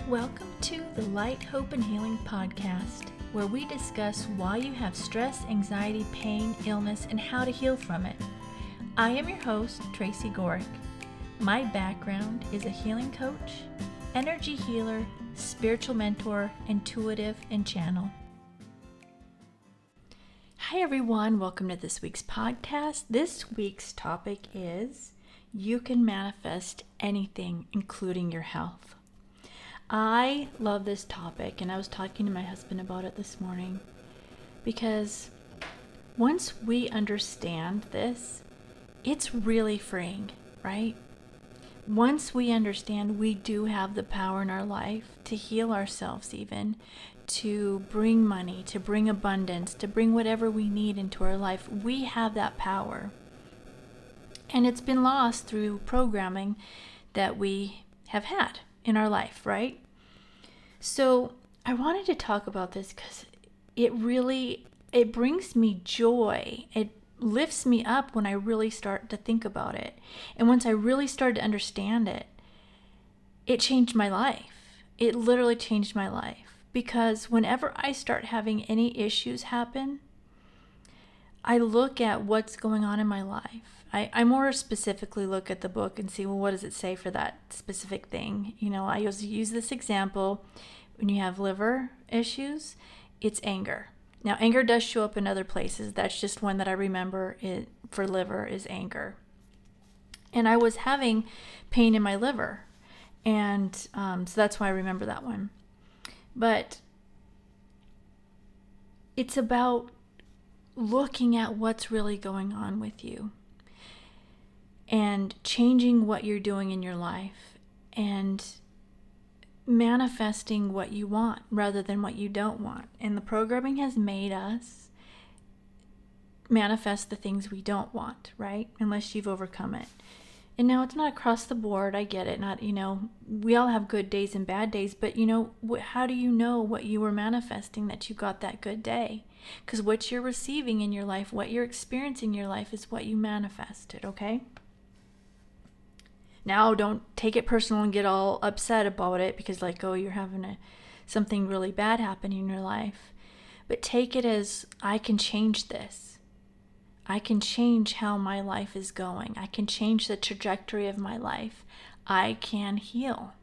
Welcome to the Light, Hope, and Healing podcast, where we discuss why you have stress, anxiety, pain, illness, and how to heal from it. I am your host, Tracy. My background is a healing coach, energy healer, spiritual mentor, intuitive, and channel. Hi everyone, welcome to this week's podcast. This week's topic is you can manifest anything, including your health. I love this topic, and I was talking to my husband about it this morning because once we understand this, it's really freeing, right? Once we understand we do have the power in our life to heal ourselves, even to bring money, to bring abundance, to bring whatever we need into our life, we have that power. And it's been lost through programming that we have had in our life, right? So I wanted to talk about this because it brings me joy. It lifts me up when I really start to think about it. And once I really started to understand it, it changed my life. It literally changed my life. Because whenever I start having any issues happen, I look at what's going on in my life. I more specifically look at the book and see, well, what does it say for that specific thing? You know, I use this example. When you have liver issues, it's anger. Now, anger does show up in other places. That's just one that I remember for liver is anger. And I was having pain in my liver. And so that's why I remember that one. But it's about looking at what's really going on with you and changing what you're doing in your life and manifesting what you want rather than what you don't want. And the programming has made us manifest the things we don't want, right? Unless you've overcome it. And now it's not across the board. I get it. We all have good days and bad days, but how do you know what you were manifesting that you got that good day? Because what you're receiving in your life, what you're experiencing in your life is what you manifested, okay? Now, don't take it personal and get all upset about it because you're having something really bad happen in your life. But take it as, I can change this. I can change how my life is going. I can change the trajectory of my life. I can heal.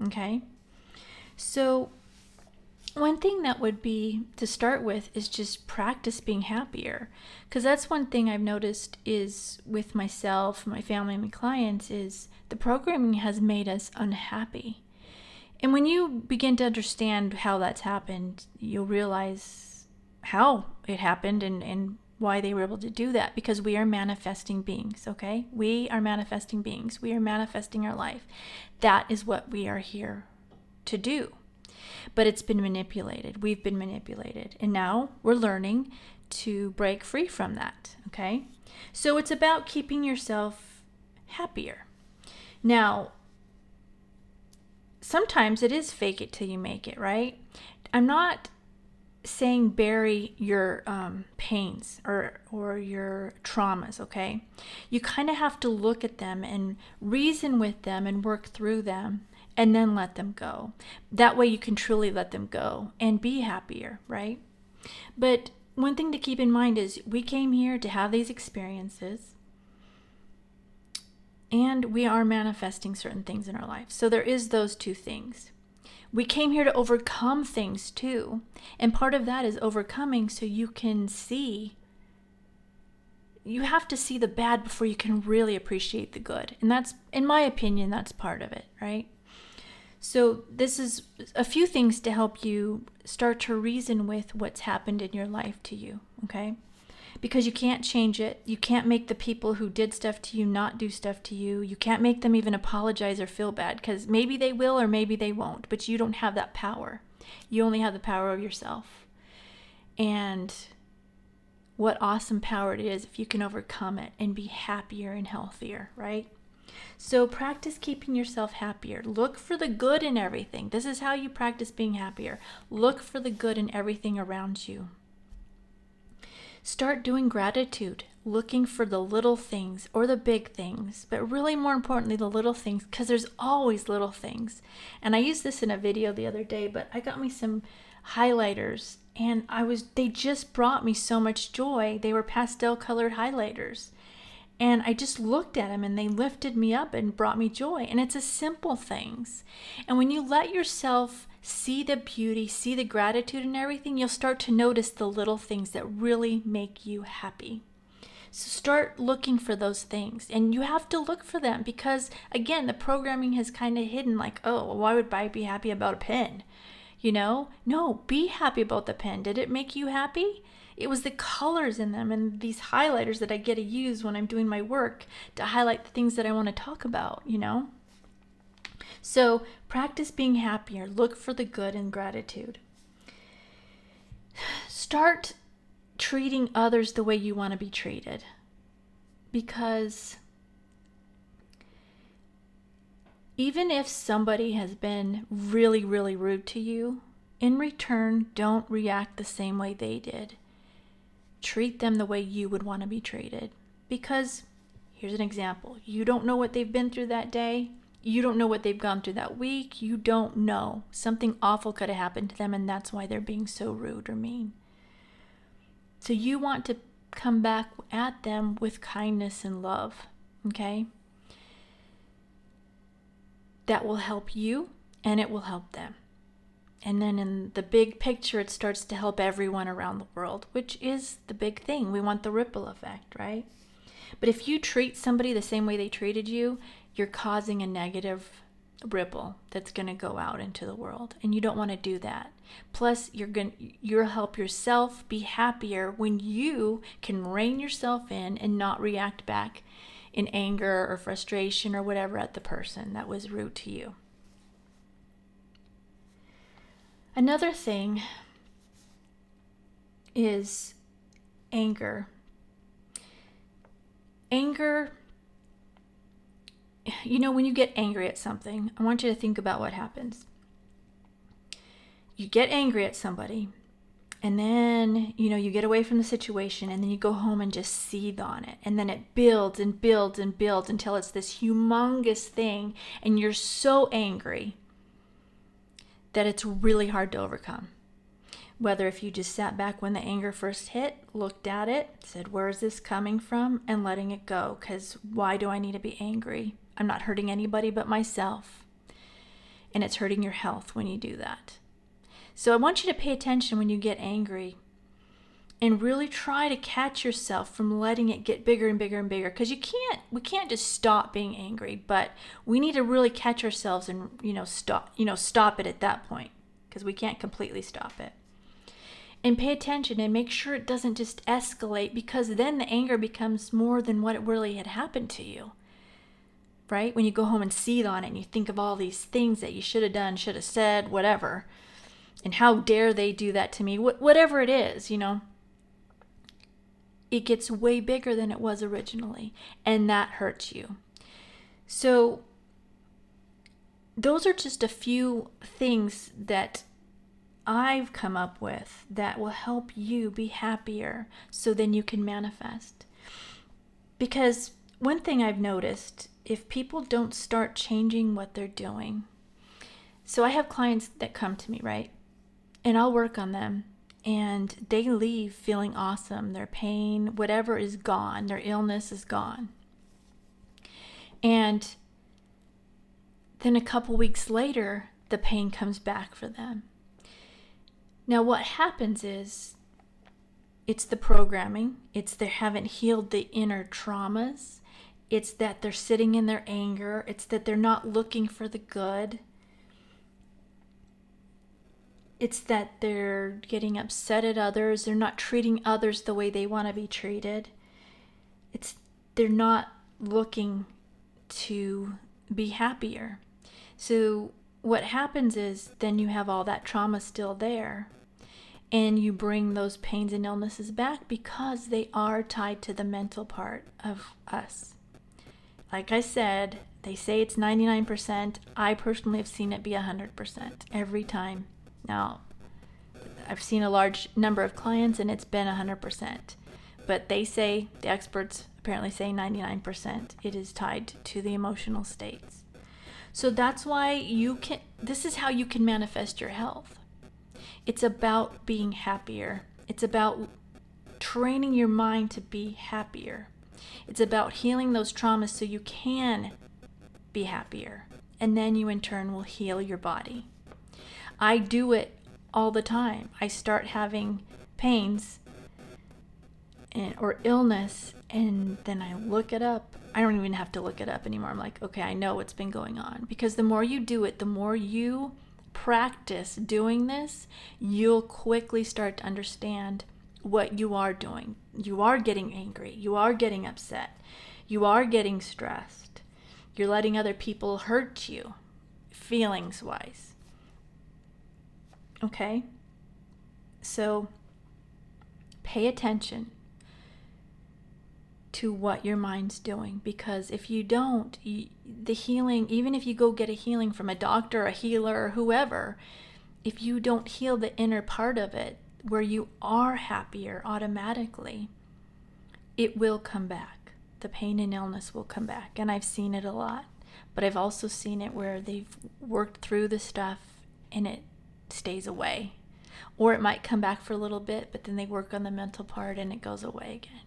Okay? So, one thing that would be to start with is just practice being happier. Because that's one thing I've noticed is with myself, my family, and my clients is the programming has made us unhappy. And when you begin to understand how that's happened, you'll realize how it happened and why they were able to do that. Because we are manifesting beings, okay? We are manifesting beings. We are manifesting our life. That is what we are here to do. But it's been manipulated. We've been manipulated. And now we're learning to break free from that, okay? So it's about keeping yourself happier. Now, sometimes it is fake it till you make it, right? I'm not saying bury your pains or your traumas, okay? You kind of have to look at them and reason with them and work through them and then let them go. That way you can truly let them go and be happier, right? But one thing to keep in mind is we came here to have these experiences and we are manifesting certain things in our life. So there is those two things. We came here to overcome things too. And part of that is overcoming so you can see. You have to see the bad before you can really appreciate the good. And that's, in my opinion, that's part of it, right? So this is a few things to help you start to reason with what's happened in your life to you, okay? Because you can't change it. You can't make the people who did stuff to you not do stuff to you. You can't make them even apologize or feel bad because maybe they will or maybe they won't, but you don't have that power. You only have the power of yourself. And what awesome power it is if you can overcome it and be happier and healthier, right? So practice keeping yourself happier. Look for the good in everything. This is how you practice being happier. Look for the good in everything around you. Start doing gratitude, looking for the little things or the big things, but really more importantly, the little things, because there's always little things. And I used this in a video the other day, but I got me some highlighters and they just brought me so much joy. They were pastel colored highlighters. And I just looked at them and they lifted me up and brought me joy. And it's a simple things. And when you let yourself see the beauty, see the gratitude and everything, you'll start to notice the little things that really make you happy. So start looking for those things. And you have to look for them because, again, the programming has kind of hidden like, oh, well, why would I be happy about a pen? No, be happy about the pen. Did it make you happy? It was the colors in them and these highlighters that I get to use when I'm doing my work to highlight the things that I want to talk about, So practice being happier. Look for the good in gratitude. Start treating others the way you want to be treated. Because even if somebody has been really, really rude to you, in return, don't react the same way they did. Treat them the way you would want to be treated. Because, here's an example. You don't know what they've been through that day. You don't know what they've gone through that week. You don't know. Something awful could have happened to them, and that's why they're being so rude or mean. So you want to come back at them with kindness and love, okay? That will help you, and it will help them. And then in the big picture, it starts to help everyone around the world, which is the big thing. We want the ripple effect, right? But if you treat somebody the same way they treated you, you're causing a negative ripple that's going to go out into the world. And you don't want to do that. Plus, you'll help yourself be happier when you can rein yourself in and not react back in anger or frustration or whatever at the person that was rude to you. Another thing is anger. Anger, when you get angry at something, I want you to think about what happens. You get angry at somebody, and then, you get away from the situation, and then you go home and just seethe on it. And then it builds and builds and builds until it's this humongous thing, and you're so angry that it's really hard to overcome. Whether if you just sat back when the anger first hit, looked at it, said, where is this coming from? And letting it go. Because why do I need to be angry? I'm not hurting anybody but myself. And it's hurting your health when you do that. So I want you to pay attention when you get angry and really try to catch yourself from letting it get bigger and bigger and bigger. Because we can't just stop being angry, but we need to really catch ourselves and, stop it at that point, because we can't completely stop it. And pay attention and make sure it doesn't just escalate, because then the anger becomes more than what it really had happened to you. Right? When you go home and seethe on it and you think of all these things that you should have done, should have said, whatever. And how dare they do that to me? Whatever it is, it gets way bigger than it was originally, and that hurts you. So those are just a few things that I've come up with that will help you be happier, so then you can manifest. Because one thing I've noticed, if people don't start changing what they're doing, so I have clients that come to me, right? And I'll work on them. And they leave feeling awesome. Their pain, whatever, is gone. Their illness is gone. And then a couple weeks later, the pain comes back for them. Now, what happens is, it's the programming. It's they haven't healed the inner traumas. It's that they're sitting in their anger. It's that they're not looking for the good. It's that they're getting upset at others. They're not treating others the way they want to be treated. They're not looking to be happier. So what happens is then you have all that trauma still there, and you bring those pains and illnesses back because they are tied to the mental part of us. Like I said, they say it's 99%. I personally have seen it be 100% every time. Now, I've seen a large number of clients and it's been 100%. but they say, the experts apparently say 99%, it is tied to the emotional states. So that's why this is how you can manifest your health. It's about being happier. It's about training your mind to be happier. It's about healing those traumas so you can be happier. And then you in turn will heal your body. I do it all the time. I start having pains or illness, and then I look it up. I don't even have to look it up anymore. I'm like, okay, I know what's been going on. Because the more you do it, the more you practice doing this, you'll quickly start to understand what you are doing. You are getting angry. You are getting upset. You are getting stressed. You're letting other people hurt you, feelings-wise. Okay? So pay attention to what your mind's doing, because if you don't, the healing, even if you go get a healing from a doctor, a healer, or whoever, if you don't heal the inner part of it where you are happier automatically, it will come back. The pain and illness will come back. And I've seen it a lot, but I've also seen it where they've worked through the stuff and it stays away. Or it might come back for a little bit, but then they work on the mental part and it goes away again.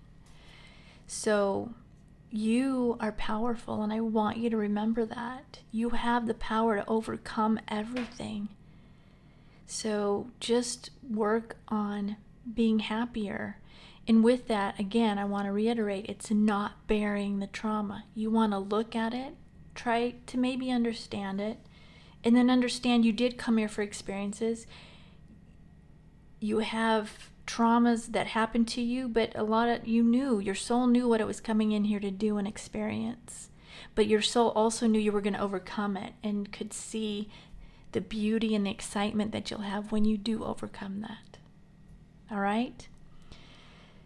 So you are powerful, and I want you to remember that. You have the power to overcome everything. So just work on being happier. And with that, again, I want to reiterate, it's not burying the trauma. You want to look at it, try to maybe understand it, and then understand you did come here for experiences. You have traumas that happened to you, but your soul knew what it was coming in here to do and experience. But your soul also knew you were going to overcome it and could see the beauty and the excitement that you'll have when you do overcome that. All right?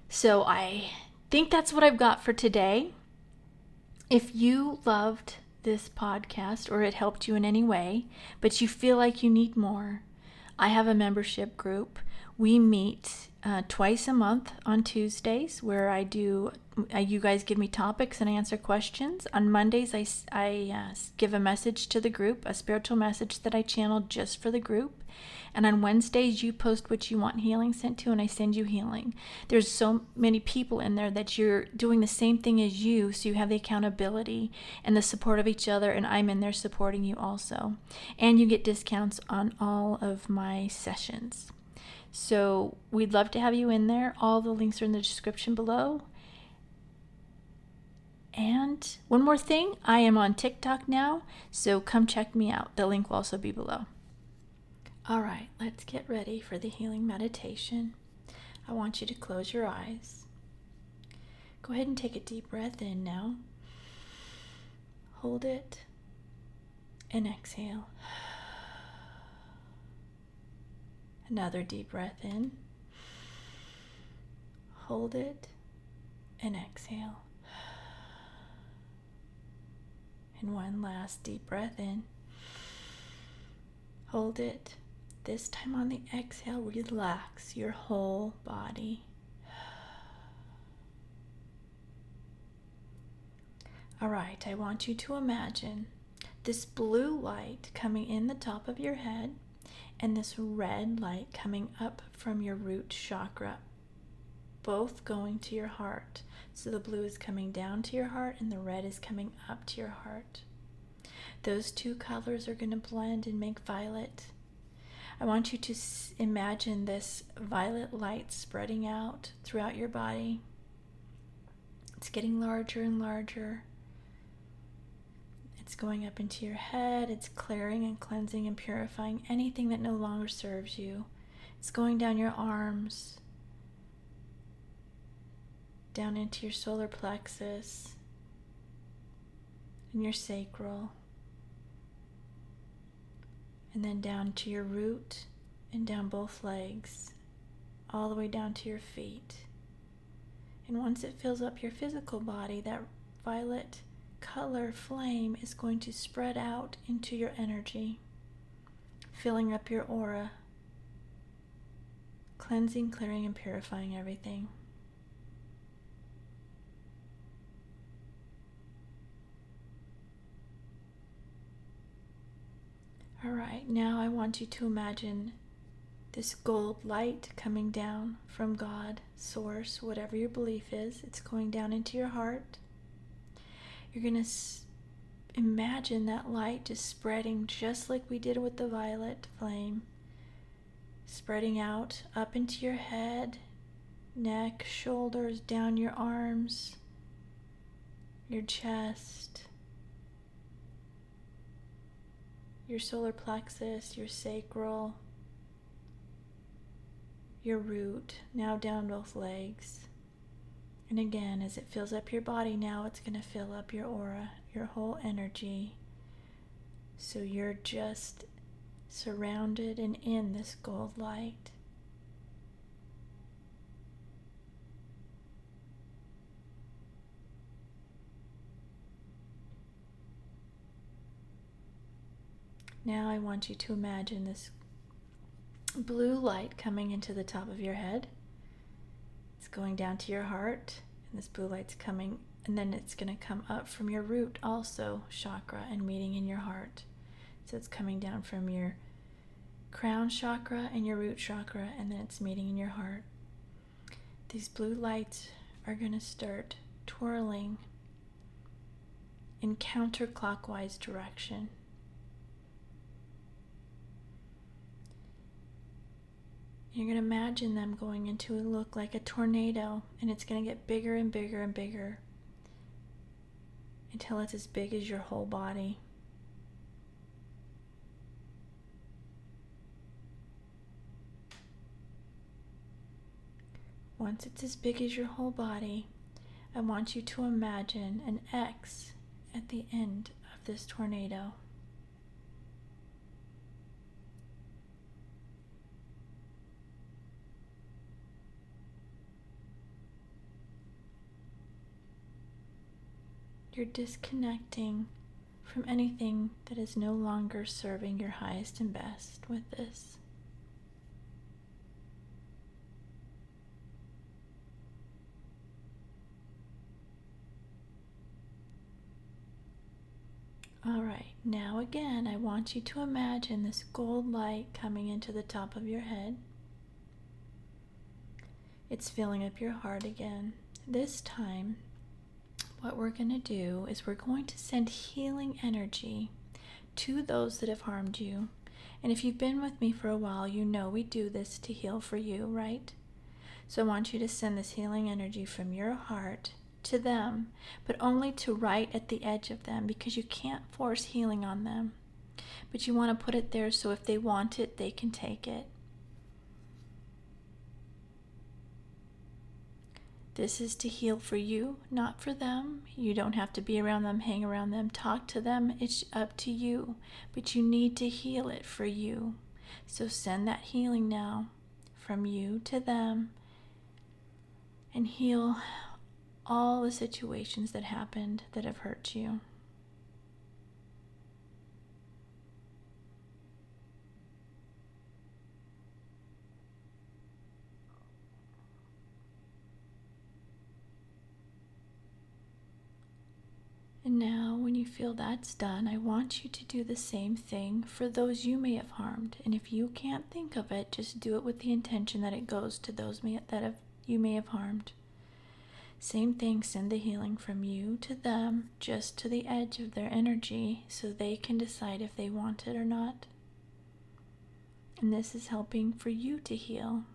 So I think that's what I've got for today. If you loved this podcast or it helped you in any way, but you feel like you need more, I have a membership group. We meet twice a month on Tuesdays, where you guys give me topics and I answer questions. On Mondays, I give a message to the group, a spiritual message that I channel just for the group. And on Wednesdays, you post what you want healing sent to, and I send you healing. There's so many people in there that you're doing the same thing as you, so you have the accountability and the support of each other, and I'm in there supporting you also. And you get discounts on all of my sessions. So we'd love to have you in there. All the links are in the description below. And one more thing, I am on TikTok now, so come check me out. The link will also be below. All right, let's get ready for the healing meditation. I want you to close your eyes. Go ahead and take a deep breath in now. Hold it and exhale. Another deep breath in. Hold it and exhale. And one last deep breath in. Hold it. This time on the exhale, relax your whole body. All right, I want you to imagine this blue light coming in the top of your head and this red light coming up from your root chakra, both going to your heart. So the blue is coming down to your heart and the red is coming up to your heart. Those two colors are going to blend and make violet. I want you to imagine this violet light spreading out throughout your body. It's getting larger and larger. It's going up into your head. It's clearing and cleansing and purifying anything that no longer serves you. It's going down your arms, down into your solar plexus and your sacral, and then down to your root and down both legs, all the way down to your feet. And once it fills up your physical body, that violet color flame is going to spread out into your energy, filling up your aura, cleansing, clearing, and purifying everything. All right, now I want you to imagine this gold light coming down from God, Source, whatever your belief is. It's going down into your heart. You're going to imagine that light just spreading just like we did with the violet flame, spreading out up into your head, neck, shoulders, down your arms, your chest, your solar plexus, your sacral, your root, now down both legs. And again, as it fills up your body, now it's going to fill up your aura, your whole energy. So you're just surrounded and in this gold light. Now I want you to imagine this blue light coming into the top of your head. It's going down to your heart, and this blue light's coming, and then it's going to come up from your root also chakra and meeting in your heart. So it's coming down from your crown chakra and your root chakra, and then it's meeting in your heart. These blue lights are going to start twirling in counterclockwise direction. You're going to imagine them going into a look like a tornado, and it's going to get bigger and bigger and bigger until it's as big as your whole body. Once it's as big as your whole body, I want you to imagine an X at the end of this tornado. You're disconnecting from anything that is no longer serving your highest and best with this. All right, now again, I want you to imagine this gold light coming into the top of your head. It's filling up your heart again. This time, what we're going to do is we're going to send healing energy to those that have harmed you. And if you've been with me for a while, you know we do this to heal for you, right? So I want you to send this healing energy from your heart to them, but only to right at the edge of them, because you can't force healing on them. But you want to put it there so if they want it, they can take it. This is to heal for you, not for them. You don't have to be around them, hang around them, talk to them. It's up to you. But you need to heal it for you. So send that healing now from you to them and heal all the situations that happened that have hurt you. And now, when you feel that's done, I want you to do the same thing for those you may have harmed. And if you can't think of it, just do it with the intention that it goes to those you may have harmed. Same thing, send the healing from you to them, just to the edge of their energy, so they can decide if they want it or not. And this is helping for you to heal.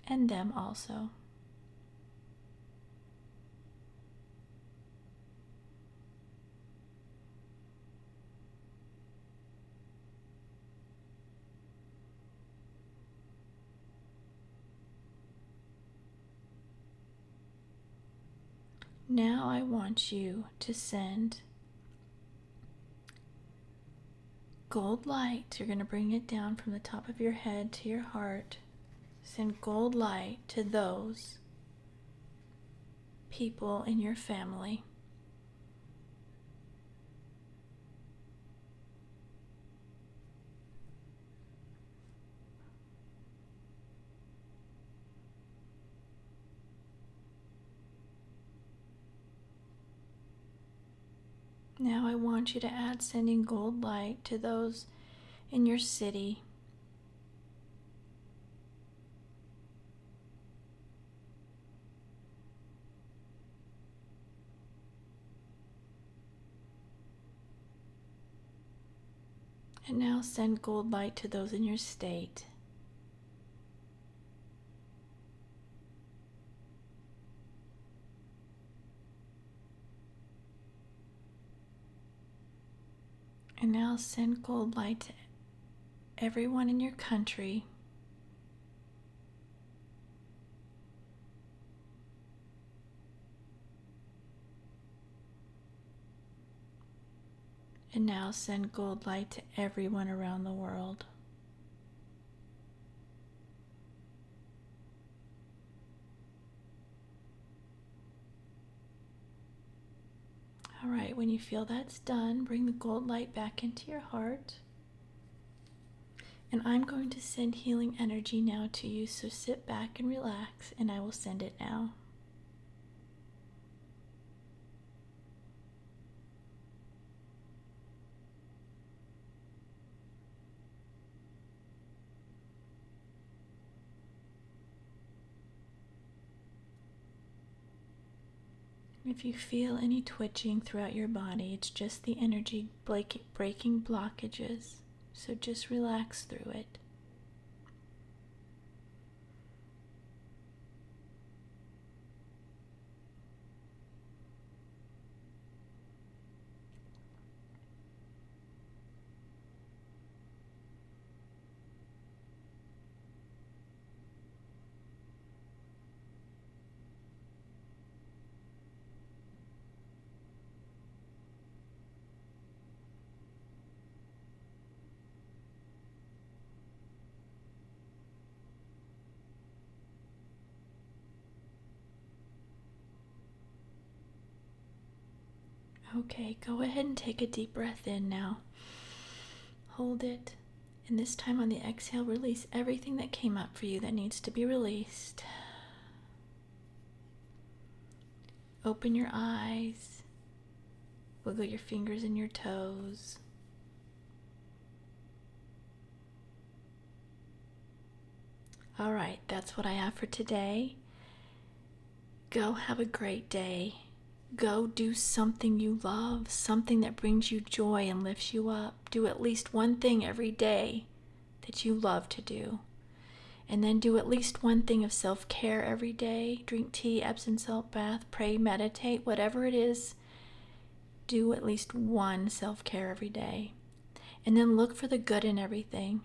And them also. Now I want you to send gold light. You're going to bring it down from the top of your head to your heart. Send gold light to those people in your family. Now I want you to add sending gold light to those in your city. And now send gold light to those in your state. And now send gold light to everyone in your country. And now send gold light to everyone around the world. All right, when you feel that's done, bring the gold light back into your heart. And I'm going to send healing energy now to you, so sit back and relax, and I will send it now. If you feel any twitching throughout your body, it's just the energy breaking blockages. So just relax through it. Okay, go ahead and take a deep breath in now. Hold it. And this time on the exhale, release everything that came up for you that needs to be released. Open your eyes. Wiggle your fingers and your toes. All right, that's what I have for today. Go have a great day. Go do something you love, something that brings you joy and lifts you up. Do at least one thing every day that you love to do. And then do at least one thing of self-care every day. Drink tea, Epsom salt bath, pray, meditate, whatever it is. Do at least one self-care every day. And then look for the good in everything.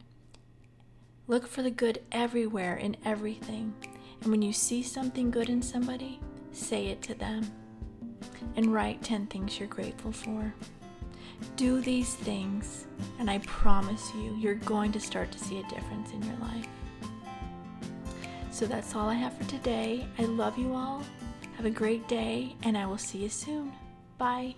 Look for the good everywhere in everything. And when you see something good in somebody, say it to them. And write 10 things you're grateful for. Do these things, and I promise you, you're going to start to see a difference in your life. So that's all I have for today. I love you all. Have a great day, and I will see you soon. Bye.